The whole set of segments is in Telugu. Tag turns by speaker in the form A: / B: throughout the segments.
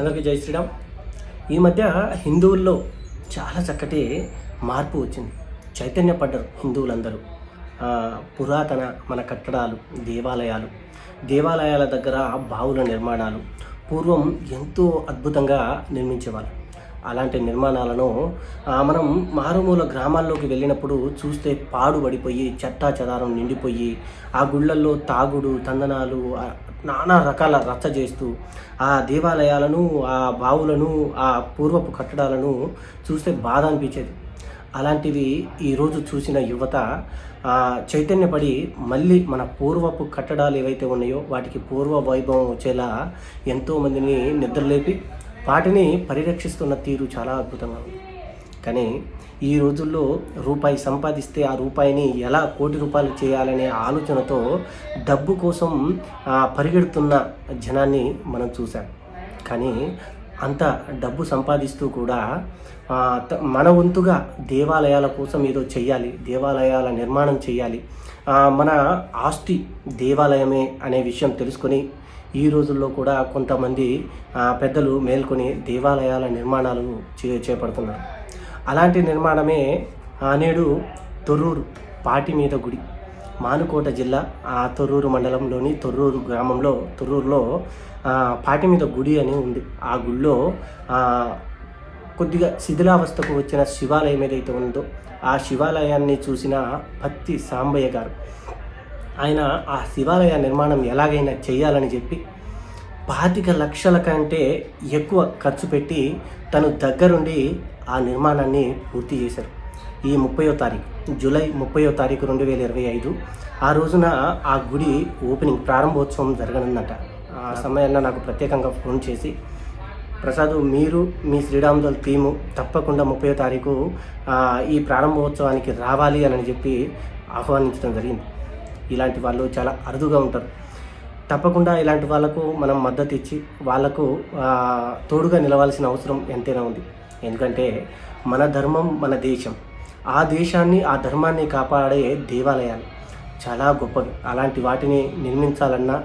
A: అందరికీ జై శ్రీరామ్. ఈ మధ్య హిందువుల్లో చాలా చక్కటి మార్పు వచ్చింది. చైతన్యపడ్డారు హిందువులందరూ. పురాతన మన కట్టడాలు, దేవాలయాల దగ్గర బావుల నిర్మాణాలు పూర్వం ఎంతో అద్భుతంగా నిర్మించేవాళ్ళు. అలాంటి నిర్మాణాలను మనం మారుమూల గ్రామాల్లోకి వెళ్ళినప్పుడు చూస్తే పాడుబడిపోయి చెత్తా చెదారం నిండిపోయి ఆ గుళ్ళల్లో తాగుడు తందనాలు నానా రకాల రచ్చ చేస్తూ ఆ దేవాలయాలను, ఆ బావులను, ఆ పూర్వపు కట్టడాలను చూస్తే బాధ అనిపించేది. అలాంటివి ఈరోజు చూసిన యువత చైతన్యపడి మళ్ళీ మన పూర్వపు కట్టడాలు ఏవైతే ఉన్నాయో వాటికి పూర్వ వైభవం వచ్చేలా ఎంతోమందిని నిద్రలేపి వాటిని పరిరక్షిస్తున్న తీరు చాలా అద్భుతంగా ఉంది. కానీ ఈ రోజుల్లో రూపాయి సంపాదిస్తే ఆ రూపాయిని ఎలా కోటి రూపాయలు చేయాలనే ఆలోచనతో డబ్బు కోసం పరిగెడుతున్న జనాన్ని మనం చూసాం. కానీ అంత డబ్బు సంపాదిస్తూ కూడా మన వంతుగా దేవాలయాల కోసం ఏదో చెయ్యాలి, దేవాలయాల నిర్మాణం చేయాలి, మన ఆస్తి దేవాలయమే అనే విషయం తెలుసుకొని ఈ రోజుల్లో కూడా కొంతమంది పెద్దలు మేల్కొని దేవాలయాల నిర్మాణాలు చేపడుతున్నారు. అలాంటి నిర్మాణమే నేడు తొర్రూరు పాటి మీద గుడి, మానుకోట జిల్లా తొర్రూరు మండలంలోని తొర్రూరులో పాటి మీద గుడి అని ఉంది. ఆ గుడిలో కొద్దిగా శిథిలావస్థకు వచ్చిన శివాలయం ఏదైతే ఉందో ఆ శివాలయాన్ని చూసిన పత్తి సాంబయ్య గారు ఆయన ఆ శివాలయ నిర్మాణం ఎలాగైనా చేయాలని చెప్పి 25 లక్షల కంటే ఎక్కువ ఖర్చు పెట్టి తను దగ్గరుండి ఆ నిర్మాణాన్ని పూర్తి చేశారు. ఈ 30వ తారీఖు జూలై 30వ తారీఖు 2025 ఆ రోజున ఆ గుడి ఓపెనింగ్ ప్రారంభోత్సవం జరగనుందట. ఆ సమయాల్లో నాకు ప్రత్యేకంగా ఫోన్ చేసి, ప్రసాద్ మీరు మీ శ్రీరామ్ దళ్ టీము తప్పకుండా 30వ తారీఖు ఈ ప్రారంభోత్సవానికి రావాలి అని చెప్పి ఆహ్వానించడం జరిగింది. ఇలాంటి వాళ్ళు చాలా అరుదుగా ఉంటారు. తప్పకుండా ఇలాంటి వాళ్ళకు మనం మద్దతు ఇచ్చి వాళ్ళకు తోడుగా నిలవాల్సిన అవసరం ఎంతైనా ఉంది. ఎందుకంటే మన ధర్మం, మన దేశం, ఆ దేశాన్ని, ఆ ధర్మాన్ని కాపాడే దేవాలయాలు చాలా గొప్పవి. అలాంటి వాటిని నిర్మించాలన్నా,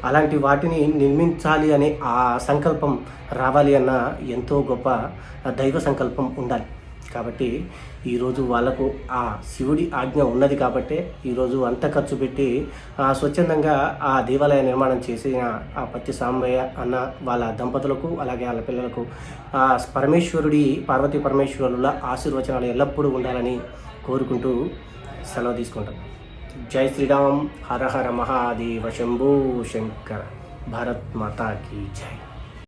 A: అలాంటి వాటిని నిర్మించాలి అనే ఆ సంకల్పం రావాలి అన్న ఎంతో గొప్ప దైవ సంకల్పం ఉండాలి. కాబట్టి ఈరోజు వాళ్ళకు ఆ శివుడి ఆజ్ఞ ఉన్నది కాబట్టే ఈరోజు అంత ఖర్చు పెట్టి స్వచ్ఛందంగా ఆ దేవాలయ నిర్మాణం చేసిన ఆ పత్తి సాంబయ్య అన్న వాళ్ళ దంపతులకు, అలాగే వాళ్ళ పిల్లలకు పార్వతీ పరమేశ్వరుల ఆశీర్వచనాలు ఎల్లప్పుడూ ఉండాలని కోరుకుంటూ సెలవు తీసుకుంటాం. జై శ్రీరామ్. హర హర మహాదేవ శంభూ శంకర. భారత్ మాతా కీ జై.